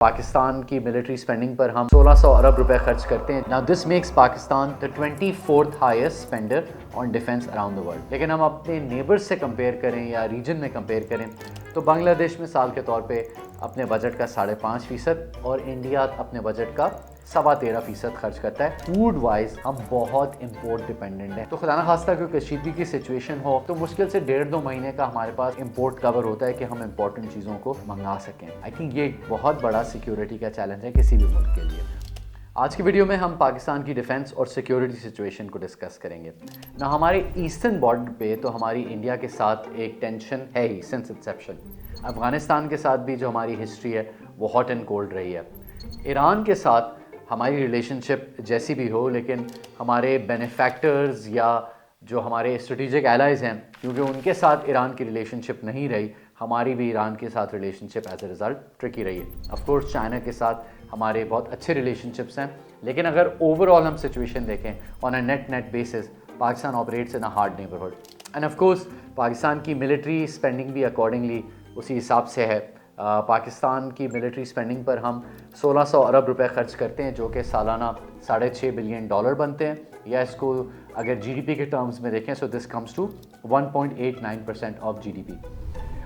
پاکستان کی military spending پر ہم 1600 ارب روپے خرچ کرتے ہیں. Now this makes Pakistan the 24th highest spender on defense around the world. لیکن ہم اپنے نیبرز سے کمپیئر کریں یا ریجن میں کمپیئر کریں تو بنگلہ دیش مثال کے طور پہ اپنے بجٹ کا 5.5% اور انڈیا اپنے بجٹ کا 13.25% خرچ کرتا ہے. فوڈ وائز ہم بہت امپورٹ ڈیپینڈنٹ ہیں. تو خدا نخواستہ کوئی کشیدگی کی سچویشن ہو تو مشکل سے 1.5-2 مہینے کا ہمارے پاس امپورٹ کور ہوتا ہے کہ ہم امپورٹنٹ چیزوں کو منگا سکیں. آئی تھنک یہ ایک بہت بڑا سیکیورٹی کا چیلنج ہے کسی بھی ملک کے لیے. آج کی ویڈیو میں ہم پاکستان کی ڈیفنس اور سیکیورٹی سچویشن کو ڈسکس کریں گے. نا ہمارے ایسٹرن بارڈر پہ تو ہماری انڈیا کے ساتھ ایک ٹینشن ہے ہی سنس انسیپشن. افغانستان کے ساتھ بھی جو ہماری ہسٹری ہے وہ ہاٹ اینڈ کولڈ رہی ہے. ایران کے ساتھ ہماری ریلیشن شپ جیسی بھی ہو لیکن ہمارے بینیفیکٹرز یا جو ہمارے اسٹریٹجک ایلائز ہیں کیونکہ ان کے ساتھ ایران کی ریلیشن شپ نہیں رہی, ہماری بھی ایران کے ساتھ relationship as a result Turkey رہی ہے. آف کورس چائنا کے ساتھ ہمارے بہت اچھے ریلیشن شپس ہیں لیکن اگر اوور آل ہم سچویشن دیکھیں on a net basis Pakistan operates in a hard neighbourhood. And of course Pakistan کی ملٹری اسپینڈنگ بھی اکارڈنگلی اسی حساب سے ہے. پاکستان کی ملٹری اسپینڈنگ پر ہم 1600 ارب روپے خرچ کرتے ہیں جو کہ سالانہ $6.5 بلین بنتے ہیں, یا اس کو اگر جی ڈی پی کے ٹرمز میں دیکھیں so this comes to 1.89% of G D P.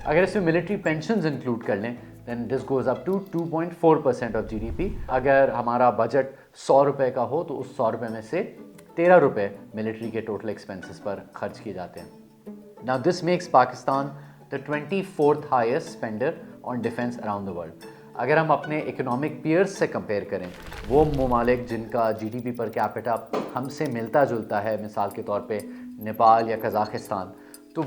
اگر اس میں ملٹری پینشنز انکلوڈ کر لیں then this goes up to 2.4% of G D P. اگر ہمارا بجٹ 100 روپے کا ہو تو اس 100 روپے میں سے 13 روپے ملٹری کے ٹوٹل ایکسپینسز پر خرچ کیے جاتے ہیں. Now this makes Pakistan the 24th highest spender on defense around the world. اگر ہم اپنے اکنامک پیئرز سے کمپیئر کریں, وہ ممالک جن کا جی ڈی پی پر کیپٹا ہم سے ملتا جلتا ہے مثال کے طور پہ نیپال یا قزاقستان, تو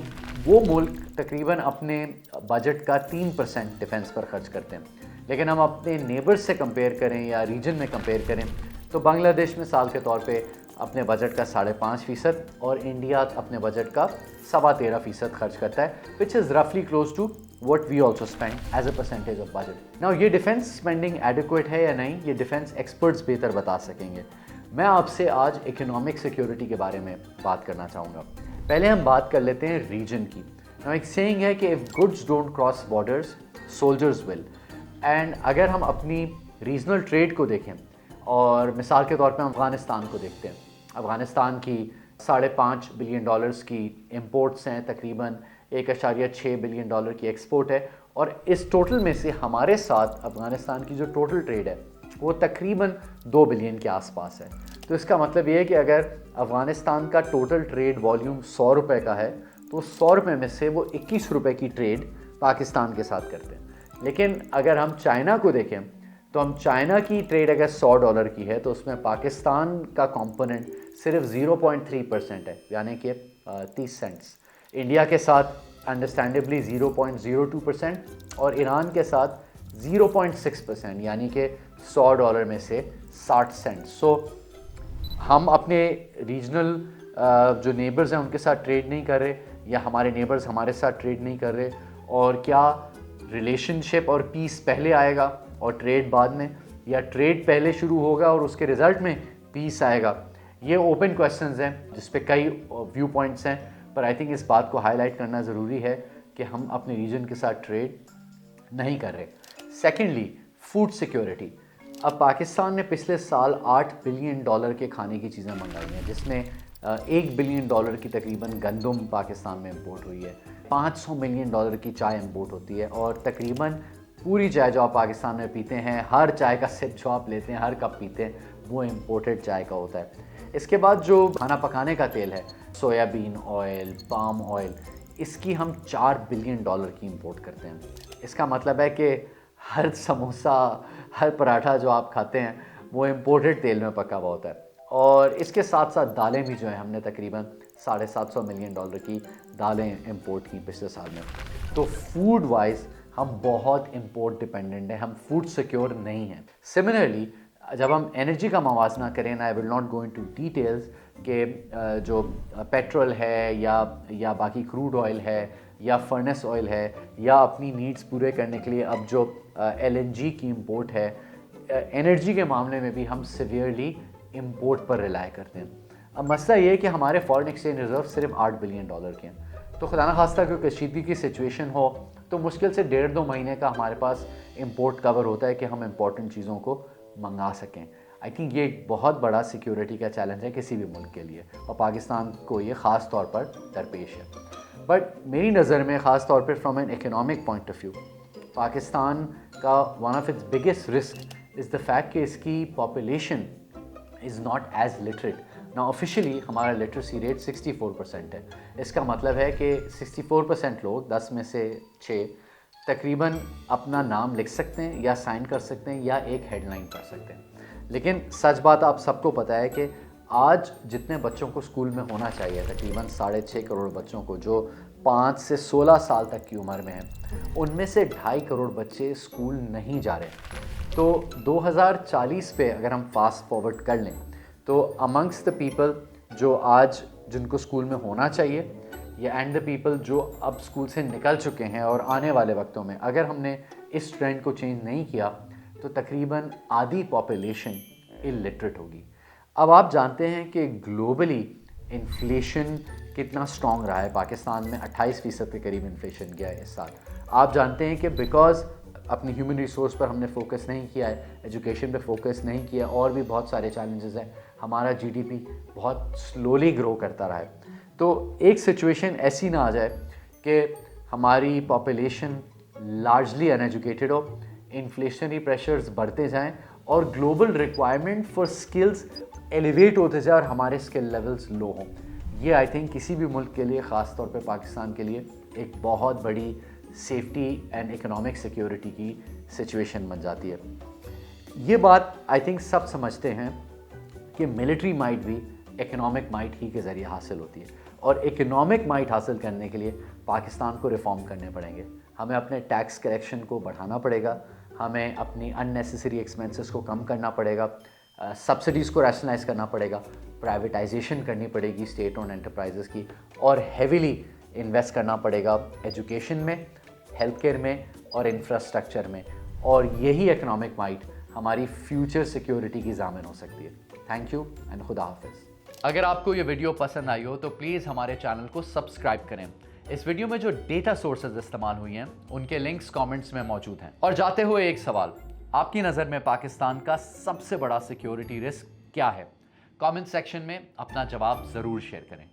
وہ ملک تقریباً اپنے بجٹ کا 3% ڈیفنس پر خرچ کرتے ہیں. لیکن ہم اپنے نیبرز سے کمپیئر کریں یا ریجن میں کمپیئر کریں تو بنگلہ دیش مثال کے طور پہ اپنے بجٹ کا 5.5% اور انڈیا اپنے بجٹ کا 13.25% خرچ کرتا ہے, which is roughly close to what we also spend as a percentage of budget. Now یہ ڈیفنس اسپینڈنگ ایڈیکویٹ ہے یا نہیں یہ ڈیفنس ایکسپرٹس بہتر بتا سکیں گے. میں آپ سے آج اکنامک سیکیورٹی کے بارے میں بات کرنا چاہوں گا. پہلے ہم بات کر لیتے ہیں ریجن کی. Now ایک سیئنگ ہے کہ if goods don't cross borders, soldiers will. And اگر ہم اپنی ریجنل ٹریڈ کو دیکھیں اور مثال کے طور پہ ہم افغانستان کو دیکھتے ہیں, افغانستان کی $5.5 بلین کی امپورٹس ہیں, تقریباً $1.6 بلین کی ایکسپورٹ ہے, اور اس ٹوٹل میں سے ہمارے ساتھ افغانستان کی جو ٹوٹل ٹریڈ ہے وہ تقریباً 2 بلین کے آس پاس ہے. تو اس کا مطلب یہ ہے کہ اگر افغانستان کا ٹوٹل ٹریڈ والیوم 100 روپے کا ہے تو 100 روپے میں سے وہ 21 روپے کی ٹریڈ پاکستان کے ساتھ کرتے ہیں. لیکن اگر ہم چائنا کو دیکھیں تو ہم چائنا کی ٹریڈ اگر $100 کی ہے تو اس میں پاکستان کا کمپوننٹ صرف 0.3% ہے, یعنی کہ 30 سینٹس. انڈیا کے ساتھ انڈرسٹینڈیبلی 0.02% اور ایران کے ساتھ 0.6%, یعنی کہ $100 میں سے 60 سینٹس. سو ہم اپنے ریجنل جو نیبرز ہیں ان کے ساتھ ٹریڈ نہیں کر رہے, یا ہمارے نیبرز ہمارے ساتھ ٹریڈ نہیں کر رہے, اور کیا ریلیشن شپ اور پیس پہلے آئے گا اور ٹریڈ بعد میں, یا ٹریڈ پہلے شروع ہوگا اور اس کے رزلٹ میں پیس آئے گا. یہ اوپن کویسچنز ہیں جس پہ کئی ویو پوائنٹس ہیں, پر آئی تھنک اس بات کو ہائی لائٹ کرنا ضروری ہے کہ ہم اپنے ریجن کے ساتھ ٹریڈ نہیں کر رہے. Secondly food security. اب پاکستان نے پچھلے سال $8 بلین کے کھانے کی چیزیں منگائی ہیں, جس میں $1 بلین کی تقریباً گندم پاکستان میں امپورٹ ہوئی ہے, $500 ملین کی چائے امپورٹ ہوتی ہے, اور تقریباً پوری چائے جو آپ پاکستان میں پیتے ہیں, ہر چائے کا سپ جو آپ لیتے ہیں, ہر کپ پیتے ہیں, وہ امپورٹڈ چائے کا ہوتا ہے. اس کے بعد جو کھانا پکانے کا تیل ہے, سویا بین آئل, پام آئل, اس کی ہم $4 بلین کی امپورٹ کرتے ہیں. اس کا مطلب ہے کہ ہر سموسہ, ہر پراٹھا جو آپ کھاتے ہیں وہ امپورٹڈ تیل میں پکا ہوا ہوتا ہے. اور اس کے ساتھ ساتھ دالیں بھی جو ہیں ہم نے تقریباً $750 ملین کی دالیں امپورٹ کی پچھلے سال میں. تو فوڈ وائز ہم بہت امپورٹ ڈیپینڈنٹ ہیں, ہم فوڈ سیکیور نہیں ہیں. سملرلی جب ہم انرجی کا موازنہ کریں, I will not go into details کہ جو پیٹرول ہے یا باقی کروڈ آئل ہے یا فرنس آئل ہے, یا اپنی نیڈس پورے کرنے کے لیے اب جو LNG کی امپورٹ ہے, انرجی کے معاملے میں بھی ہم سیویئرلی امپورٹ پر ریلائی کرتے ہیں. اب مسئلہ یہ ہے کہ ہمارے فارن ایکسچینج ریزرو صرف $8 بلین کے ہیں. تو خدا نخواستہ کوئی کشیدگی کی سچویشن ہو تو مشکل سے 1.5-2 مہینے کا ہمارے پاس امپورٹ کور ہوتا ہے کہ ہم امپورٹنٹ چیزوں کو منگا سکیں. آئی تھنک یہ ایک بہت بڑا سیکیورٹی کا چیلنج ہے کسی بھی ملک کے لیے, اور پاکستان کو یہ خاص طور پر درپیش ہے. بٹ میری نظر میں خاص طور پہ from an economic point of view Pakistan کا one of its biggest risk is the fact کہ اس کی population is not as literate. نا آفیشلی ہمارا لٹریسی ریٹ 64% ہے. اس کا مطلب ہے کہ 64% لوگ 10 میں سے 6 تقریباً اپنا نام لکھ سکتے ہیں یا سائن کر سکتے ہیں یا ایک ہیڈ لائن پڑھ سکتے ہیں. لیکن سچ بات آپ سب کو پتہ ہے کہ آج جتنے بچوں کو اسکول میں ہونا چاہیے تقریباً 6.5 کروڑ بچوں کو جو 5 سے 16 سال تک کی عمر میں ہیں, ان میں سے 2.5 کروڑ بچے اسکول نہیں جا رہے. تو 2040 پہ اگر ہم فاسٹ فارورڈ کر لیں تو امنگس دا پیپل جو آج جن کو اسکول میں ہونا چاہیے یا اینڈ دا پیپل جو اب اسکول سے نکل چکے ہیں اور آنے والے وقتوں میں اگر ہم نے اس ٹرینڈ کو چینج نہیں کیا تو تقریباً آدھی پاپولیشن الٹریٹ ہوگی. اب آپ جانتے ہیں کہ گلوبلی انفلیشن کتنا اسٹرانگ رہا ہے. پاکستان میں 28% کے قریب انفلیشن گیا ہے اس سال. آپ جانتے ہیں کہ بیکاز اپنی ہیومن ریسورس پر ہم نے فوکس نہیں کیا ہے, ایجوکیشن پہ فوکس نہیں کیا, اور بھی بہت سارے چیلنجز ہیں, ہمارا جی ڈی پی بہت سلولی گرو کرتا رہا ہے. تو ایک سچویشن ایسی نہ آ جائے کہ ہماری پاپولیشن لارجلی ان ایجوکیٹڈ ہو, انفلیشنری پریشرز بڑھتے جائیں اور global requirement for skills elevate ہوتے جائیں اور ہمارے اسکل لیولز لو ہوں. یہ آئی تھنک کسی بھی ملک کے لیے, خاص طور پہ پاکستان کے لیے, ایک بہت بڑی سیفٹی اینڈ اکنامک سیکیورٹی کی سچویشن بن جاتی ہے. یہ بات آئی تھنک سب سمجھتے ہیں کہ ملٹری مائٹ بھی اکنامک مائٹ ہی کے ذریعے حاصل ہوتی ہے, اور اکنامک مائٹ حاصل کرنے کے لیے پاکستان کو ریفارم کرنے پڑیں گے. ہمیں اپنے ٹیکس کلیکشن کو بڑھانا پڑے گا, ہمیں اپنی ان نیسیسری ایکسپینسز کو کم کرنا پڑے گا, سبسڈیز کو ریشنلائز کرنا پڑے گا, پرائیویٹائزیشن کرنی پڑے گی اسٹیٹ اونڈ انٹرپرائزز کی, اور ہیویلی انویسٹ کرنا پڑے گا ایجوکیشن میں, ہیلتھ کیئر میں اور انفراسٹرکچر میں. اور یہی اکنامک مائٹ ہماری فیوچر سیکیورٹی کی ضامن ہو سکتی ہے. تھینک یو اینڈ خدا حافظ. اگر آپ کو یہ ویڈیو پسند آئی ہو تو پلیز ہمارے چینل کو سبسکرائب کریں. اس ویڈیو میں جو ڈیٹا سورسز استعمال ہوئی ہیں ان کے لنکس کامنٹس میں موجود ہیں. اور جاتے ہوئے ایک سوال, آپ کی نظر میں پاکستان کا سب سے بڑا سیکیورٹی رسک کیا ہے؟ کامنٹ سیکشن میں اپنا جواب ضرور شیئر کریں.